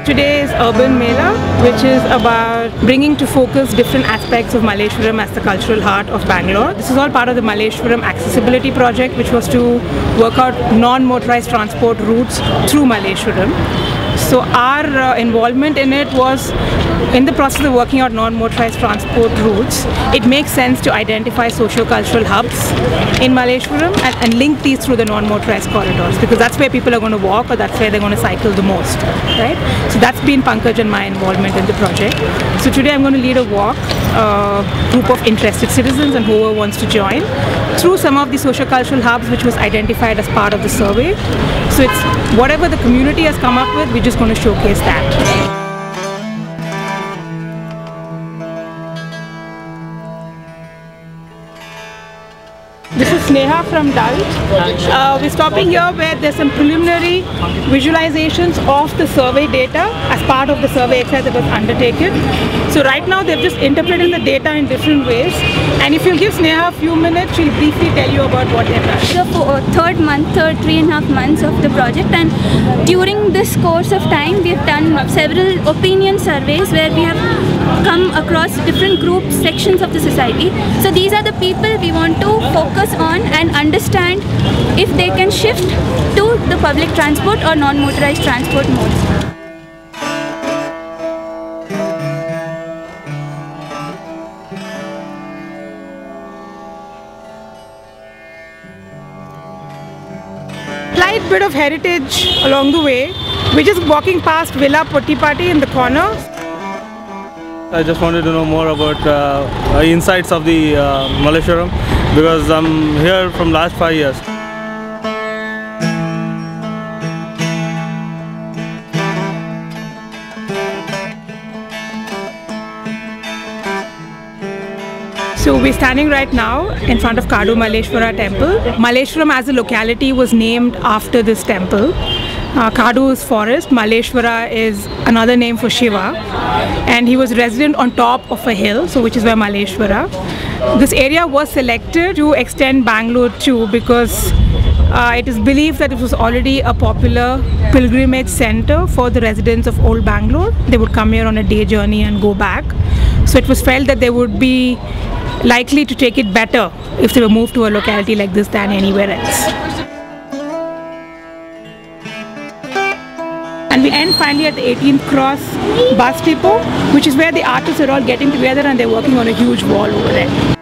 today is Urban Mela, which is about bringing to focus different aspects of Malleshwaram as the cultural heart of Bangalore. This is all part of the Malleshwaram Accessibility Project, which was to work out non-motorized transport routes through Malleshwaram. So our involvement in it was in the process of working out non-motorized transport routes. It makes sense to identify socio-cultural hubs in Malleshwaram and link these through the non-motorized corridors, because that's where people are going to walk or that's where they're going to cycle the most, right? So that's been Pankaj and my involvement in the project. So today I'm going to lead a walk, a group of interested citizens and whoever wants to join, through some of the socio-cultural hubs which was identified as part of the survey. So it's whatever the community has come up with, we're just going to showcase that. This is Sneha from Dalt. We're stopping here where there's some preliminary visualizations of the survey data as part of the survey exercise that was undertaken. So right now they've just interpreted the data in different ways, and if you'll give Sneha a few minutes, she'll briefly tell you about what they've done. So for third 3.5 months of the project, and during this course of time we've done several opinion surveys where we have come across different groups, sections of the society. So these are the people we want to focus on and understand if they can shift to the public transport or non-motorized transport modes. Slight bit of heritage along the way. We're just walking past Villa Pottipati in the corner. I just wanted to know more about insights of the Malleshwaram, because I'm here from last 5 years. So we're standing right now in front of Kadu Malleshwara temple. Malleshwaram as a locality was named after this temple. Kadu is forest, Malleshwara is another name for Shiva, and he was resident on top of a hill, so which is where Malleshwara. This area was selected to extend Bangalore too, because it is believed that it was already a popular pilgrimage center for the residents of Old Bangalore. They would come here on a day journey and go back. So it was felt that they would be likely to take it better if they were moved to a locality like this than anywhere else. And we end finally at the 18th Cross bus depot, which is where the artists are all getting together and they're working on a huge wall over there.